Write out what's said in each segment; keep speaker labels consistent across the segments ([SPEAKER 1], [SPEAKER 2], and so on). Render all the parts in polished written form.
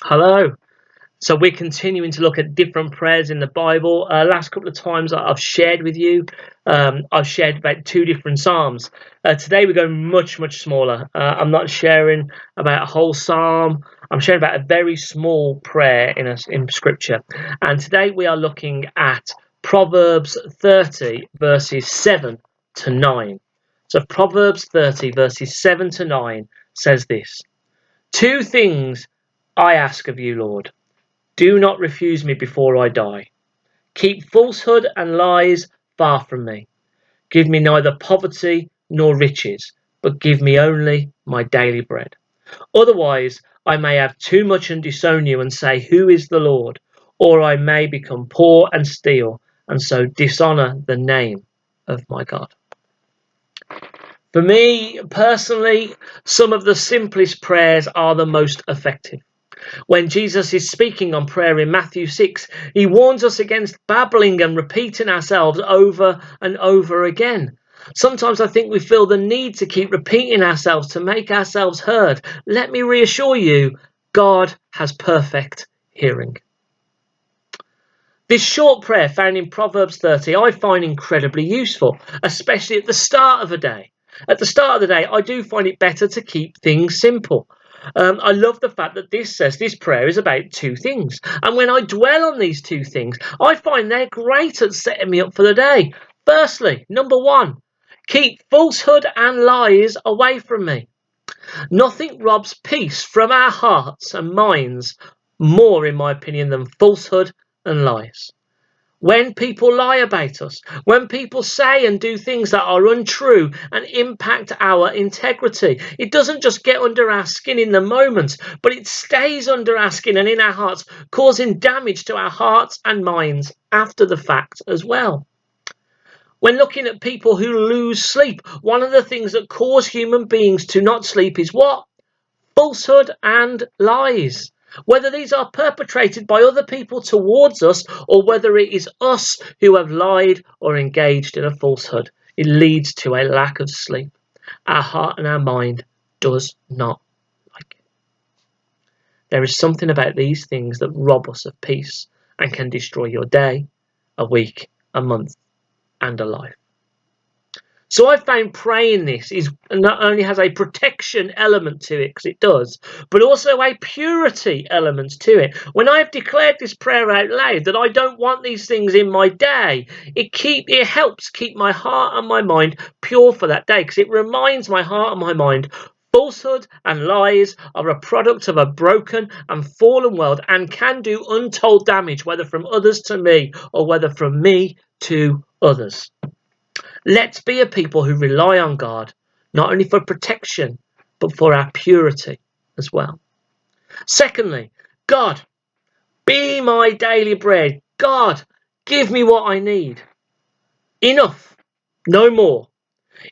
[SPEAKER 1] Hello. So we're continuing to look at different prayers in the Bible. Last couple of times I've shared with you, I've shared about two different psalms. Today we're going much smaller. I'm not sharing about a whole psalm. I'm sharing about a very small prayer in Scripture. And today we are looking at Proverbs 30 verses 7 to 9. So Proverbs 30 verses 7 to 9 says this: Two things I ask of you, Lord. Do not refuse me before I die. Keep falsehood and lies far from me. Give me neither poverty nor riches, but give me only my daily bread. Otherwise, I may have too much and disown you and say, Who is the Lord? Or I may become poor and steal, and so dishonour the name of my God. For me personally, some of the simplest prayers are the most effective. When Jesus is speaking on prayer in Matthew 6, he warns us against babbling and repeating ourselves over and over again. Sometimes I think we feel the need to keep repeating ourselves to make ourselves heard. Let me reassure you, God has perfect hearing. This short prayer found in Proverbs 30 I find incredibly useful, especially at the start of a day. At the start of the day, I do find it better to keep things simple. I love the fact that this says this prayer is about two things. And when I dwell on these two things, I find they're great at setting me up for the day. Firstly, number one, keep falsehood and lies away from me. Nothing robs peace from our hearts and minds more, in my opinion, than falsehood and lies. When people lie about us, when people say and do things that are untrue and impact our integrity, it doesn't just get under our skin in the moment, but it stays under our skin and in our hearts, causing damage to our hearts and minds after the fact as well. When looking at people who lose sleep, one of the things that cause human beings to not sleep is what? Falsehood and lies. Whether these are perpetrated by other people towards us or whether it is us who have lied or engaged in a falsehood, it leads to a lack of sleep. Our heart and our mind does not like it. There is something about these things that rob us of peace and can destroy your day, a week, a month, and a life. So I found praying this is not only has a protection element to it, because it does, but also a purity element to it. When I've declared this prayer out loud that I don't want these things in my day, it helps keep my heart and my mind pure for that day, because it reminds my heart and my mind falsehood and lies are a product of a broken and fallen world and can do untold damage, whether from others to me or whether from me to others. Let's be a people who rely on God, not only for protection, but for our purity as well. Secondly, God, be my daily bread. God, give me what I need. Enough, no more.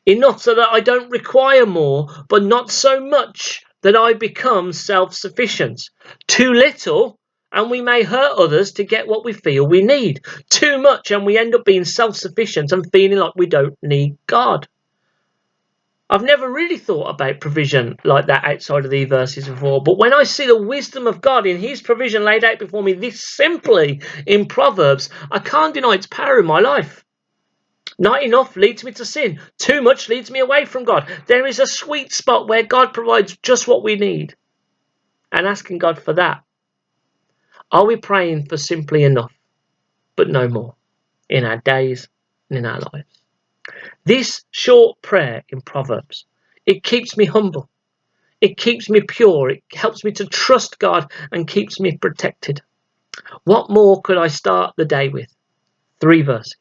[SPEAKER 1] Enough so that I don't require more, but not so much that I become self-sufficient. Too little, and we may hurt others to get what we feel we need. Too much, and we end up being self-sufficient and feeling like we don't need God. I've never really thought about provision like that outside of these verses before, but when I see the wisdom of God in his provision laid out before me this simply in Proverbs, I can't deny its power in my life. Not enough leads me to sin. Too much leads me away from God. There is a sweet spot where God provides just what we need. And asking God for that. Are we praying for simply enough, but no more, in our days and in our lives? This short prayer in Proverbs, it keeps me humble. It keeps me pure. It helps me to trust God and keeps me protected. What more could I start the day with? 3 verses.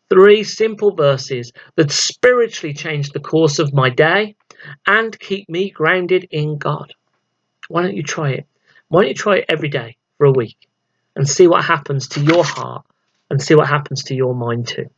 [SPEAKER 1] 3 simple verses that spiritually change the course of my day and keep me grounded in God. Why don't you try it? Why don't you try it every day for a week and see what happens to your heart and see what happens to your mind too?